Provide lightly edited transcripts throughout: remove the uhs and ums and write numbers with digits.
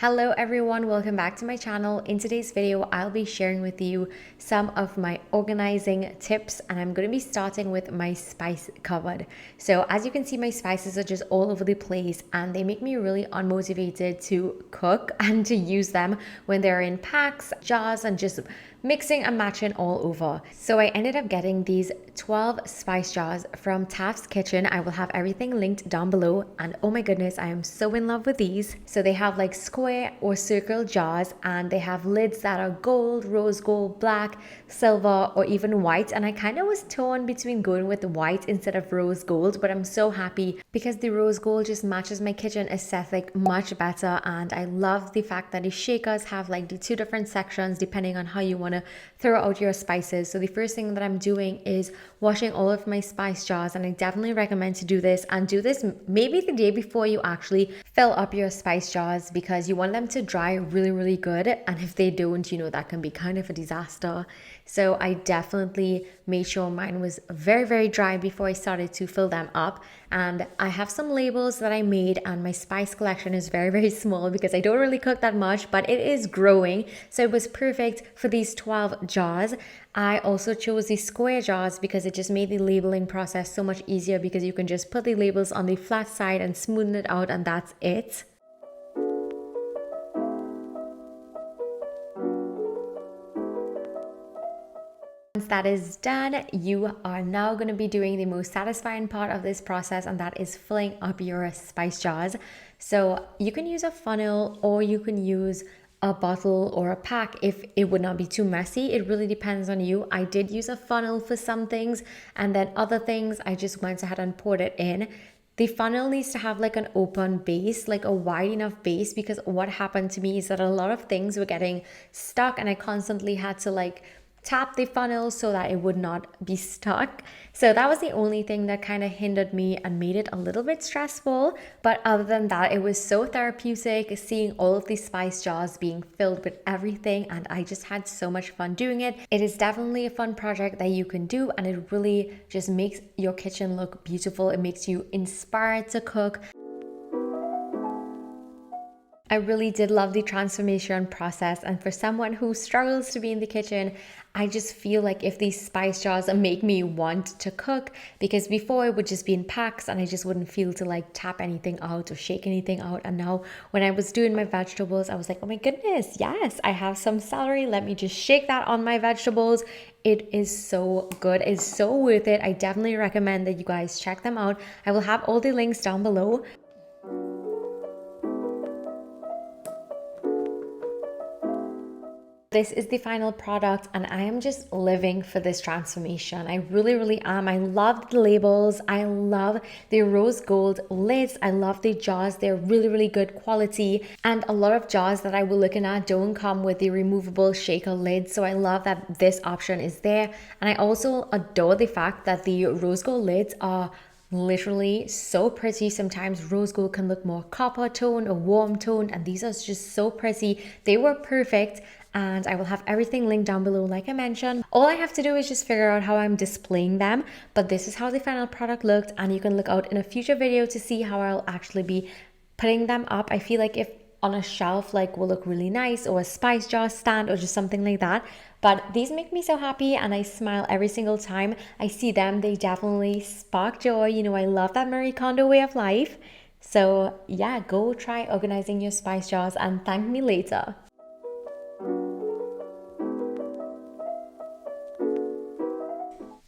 Hello everyone, welcome back to my channel. In today's video, I'll be sharing with you some of my organizing tips, and I'm going to be starting with my spice cupboard. So as you can see, my spices are just all over the place and they make me really unmotivated to cook and to use them when they're in packs, jars, and just mixing and matching all over. So I ended up getting these 12 spice jars from Taft's Kitchen. I will have everything linked down below, and oh my goodness, I am so in love with these. So they have like square or circle jars, and they have lids that are gold, rose gold, black, silver, or even white. And I kind of was torn between going with the white instead of rose gold, but I'm so happy because the rose gold just matches my kitchen aesthetic much better. And I love the fact that the shakers have like the two different sections depending on how you want to throw out your spices. So the first thing that I'm doing is washing all of my spice jars, and I definitely recommend to do this maybe the day before you actually fill up your spice jars, because you want them to dry really good, and if they don't, that can be kind of a disaster. So I definitely made sure mine was very dry before I started to fill them up. And I have some labels that I made, and my spice collection is very small because I don't really cook that much, but it is growing, so it was perfect for these 12 jars. I also chose the square jars because it just made the labeling process so much easier, because you can just put the labels on the flat side and smoothen it out, and that's it. Once that is done, you are now going to be doing the most satisfying part of this process, and that is filling up your spice jars. So you can use a funnel, or you can use a bottle or a pack if it would not be too messy. It really depends on you. I did use a funnel for some things, and then other things I just went ahead and poured it in. The funnel needs to have like an open base, like a wide enough base, because what happened to me is that a lot of things were getting stuck, and I constantly had to like tap the funnel so that it would not be stuck. So that was the only thing that kind of hindered me and made it a little bit stressful. But other than that, it was so therapeutic seeing all of these spice jars being filled with everything, and I just had so much fun doing it. It is definitely a fun project that you can do, and it really just makes your kitchen look beautiful. It makes you inspired to cook. I really did love the transformation process, and for someone who struggles to be in the kitchen, I just feel like if these spice jars make me want to cook, because before it would just be in packs and I just wouldn't feel to like tap anything out or shake anything out. And now when I was doing my vegetables, I was like, oh my goodness, yes, I have some celery, let me just shake that on my vegetables. It is so good. It's so worth it. I definitely recommend that you guys check them out. I will have all the links down below. This is the final product, and I am just living for this transformation. I really am. I love the labels. I love the rose gold lids. I love the jars. They're really good quality. And a lot of jars that I was looking at don't come with the removable shaker lid. So I love that this option is there. And I also adore the fact that the rose gold lids are literally so pretty. Sometimes rose gold can look more copper toned or warm toned, and these are just so pretty. They were perfect. And I will have everything linked down below, like I mentioned. All I have to do is just figure out how I'm displaying them, but this is how the final product looked, and you can look out in a future video to see how I'll actually be putting them up. I feel like if on a shelf like will look really nice, or a spice jar stand, or just something like that. But these make me so happy, and I smile every single time I see them. They definitely spark joy. I love that Marie Kondo way of life. So yeah, go try organizing your spice jars and thank me later.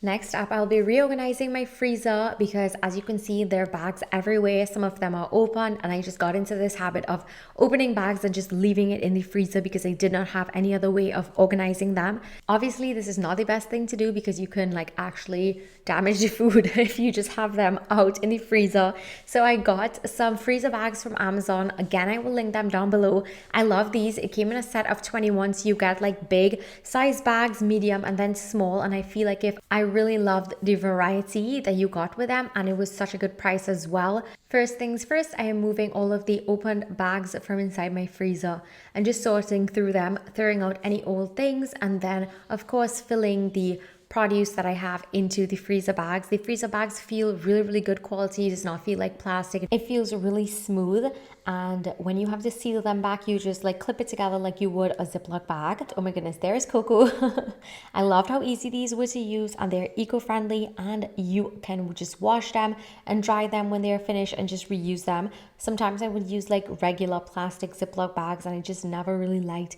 Next up, I'll be reorganizing my freezer, because as you can see, there are bags everywhere. Some of them are open, and I just got into this habit of opening bags and just leaving it in the freezer because I did not have any other way of organizing them. Obviously, this is not the best thing to do, because you can like actually damage the food if you just have them out in the freezer. So I got some freezer bags from Amazon. Again, I will link them down below. I love these. It came in a set of 21, so you get like big size bags, medium, and then small. And I feel like if I really loved the variety that you got with them, and it was such a good price as well. First things first, I am moving all of the opened bags from inside my freezer and just sorting through them, throwing out any old things, and then of course filling the produce that I have into the freezer bags. The freezer bags feel really, really good quality. It does not feel like plastic. It feels really smooth. And when you have to seal them back, you just like clip it together like you would a Ziploc bag. Oh my goodness, there's Coco. I loved how easy these were to use, and they're eco-friendly, and you can just wash them and dry them when they're finished and just reuse them. Sometimes I would use like regular plastic Ziploc bags, and I just never really liked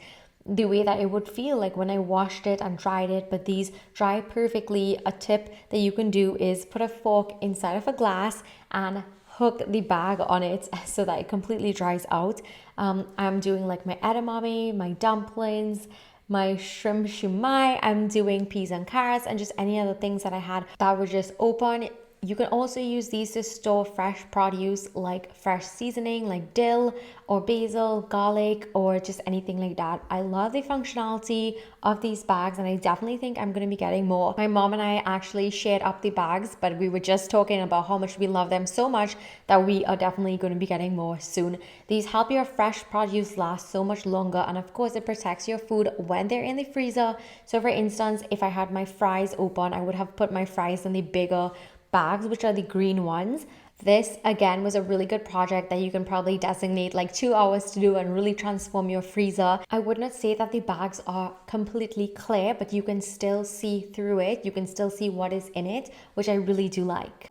the way that it would feel like when I washed it and dried it, but these dry perfectly. A tip that you can do is put a fork inside of a glass and hook the bag on it so that it completely dries out. I'm doing like my edamame, my dumplings, my shrimp shumai. I'm doing peas and carrots and just any other things that I had that were just open. You can also use these to store fresh produce like fresh seasoning like dill or basil, garlic, or just anything like that. I love the functionality of these bags, and I definitely think I'm going to be getting more. My mom and I actually shared up the bags, but we were just talking about how much we love them so much that we are definitely going to be getting more soon. These help your fresh produce last so much longer, and of course it protects your food when they're in the freezer. So for instance, if I had my fries open, I would have put my fries in the bigger bags, which are the green ones. This again was a really good project that you can probably designate like 2 hours to do and really transform your freezer. I would not say that the bags are completely clear, but you can still see through it. You can still see what is in it, which I really do like.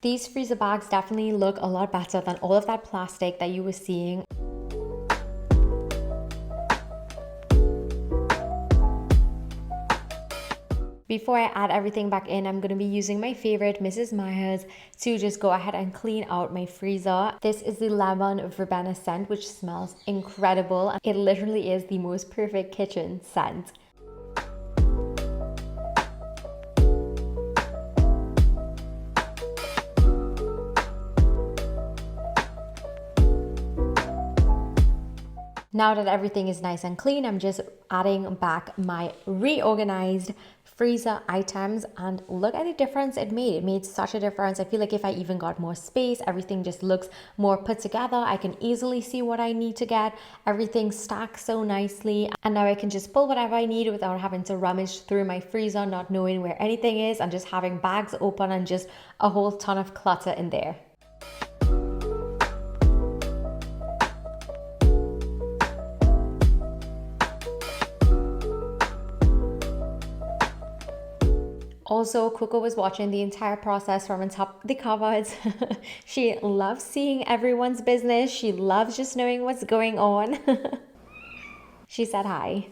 These freezer bags definitely look a lot better than all of that plastic that you were seeing. Before I add everything back in, I'm going to be using my favorite Mrs. Meyer's to just go ahead and clean out my freezer. This is the lemon verbena scent, which smells incredible. It literally is the most perfect kitchen scent. Now that everything is nice and clean, I'm just adding back my reorganized freezer items, and look at the difference it made. It made such a difference. I feel like if I even got more space, everything just looks more put together. I can easily see what I need to get. Everything stacks so nicely, and now I can just pull whatever I need without having to rummage through my freezer, not knowing where anything is, and just having bags open and just a whole ton of clutter in there. Also, Coco was watching the entire process from on top of the cupboards. She loves seeing everyone's business. She loves just knowing what's going on. She said hi.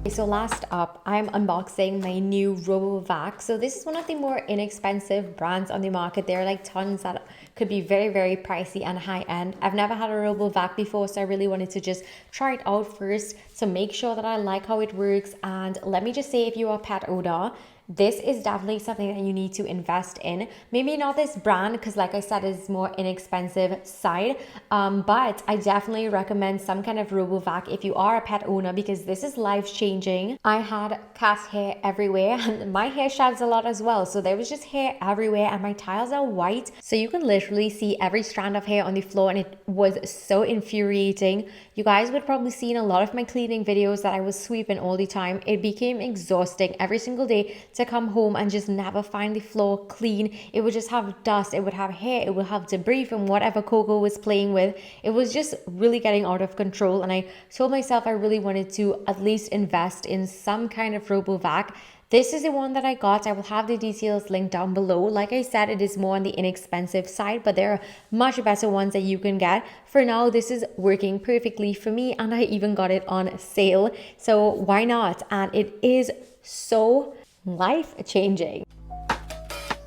So last up, I'm unboxing my new RoboVac. So this is one of the more inexpensive brands on the market. There are like tons that could be very, very pricey and high end. I've never had a RoboVac before, so I really wanted to just try it out first to make sure that I like how it works. And let me just say, if you are a pet owner, this is definitely something that you need to invest in. Maybe not this brand, because like I said, it's more inexpensive side, but I definitely recommend some kind of RoboVac if you are a pet owner, because this is life changing. I had cat hair everywhere, and my hair sheds a lot as well, so there was just hair everywhere, and my tiles are white, so you can literally see every strand of hair on the floor, and it was so infuriating. You guys would probably see in a lot of my cleaning videos that I was sweeping all the time. It became exhausting every single day to come home and just never find the floor clean. It would just have dust, it would have hair, it would have debris from whatever Coco was playing with. It was just really getting out of control, and I told myself I really wanted to at least invest in some kind of RoboVac. This is the one that I got. I will have the details linked down below. Like I said, it is more on the inexpensive side, but there are much better ones that you can get. For now, this is working perfectly for me, and I even got it on sale, so why not? And it is so life changing.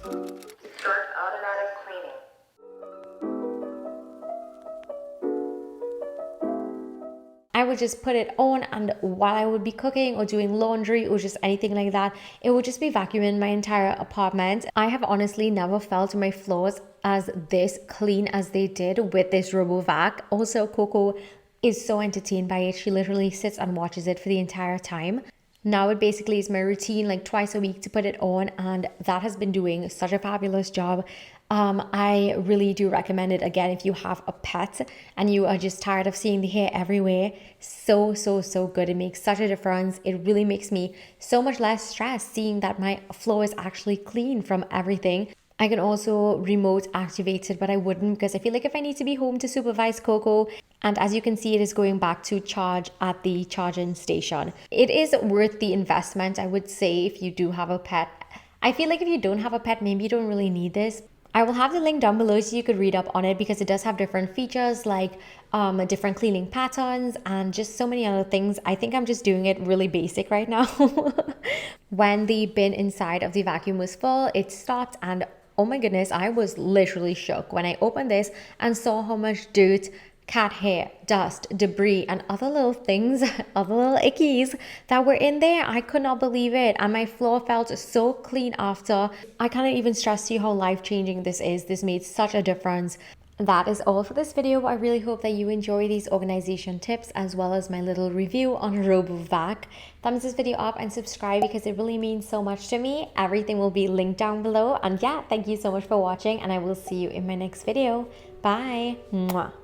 Start automatic cleaning. I would just put it on, and while I would be cooking or doing laundry or just anything like that, it would just be vacuuming my entire apartment. I have honestly never felt my floors as this clean as they did with this RoboVac. Also, Coco is so entertained by it. She literally sits and watches it for the entire time. Now it basically is my routine, like twice a week to put it on, and that has been doing such a fabulous job. I really do recommend it again if you have a pet and you are just tired of seeing the hair everywhere. So good. It makes such a difference. It really makes me so much less stressed seeing that my floor is actually clean from everything. I can also remote activate it, but I wouldn't because I feel like if I need to be home to supervise Coco, and as you can see, it is going back to charge at the charging station. It is worth the investment, I would say, if you do have a pet. I feel like if you don't have a pet, maybe you don't really need this. I will have the link down below so you could read up on it because it does have different features like different cleaning patterns and just so many other things. I think I'm just doing it really basic right now. When the bin inside of the vacuum was full, it stopped, and oh my goodness, I was literally shook when I opened this and saw how much dirt, cat hair, dust, debris, and other little things, other little ickies that were in there. I could not believe it. And my floor felt so clean after. I can't even stress to you how life-changing this is. This made such a difference. That is all for this video. I really hope that you enjoy these organization tips as well as my little review on RoboVac. Thumbs this video up and subscribe because it really means so much to me. Everything will be linked down below. And yeah, thank you so much for watching, and I will see you in my next video. Bye. Mwah.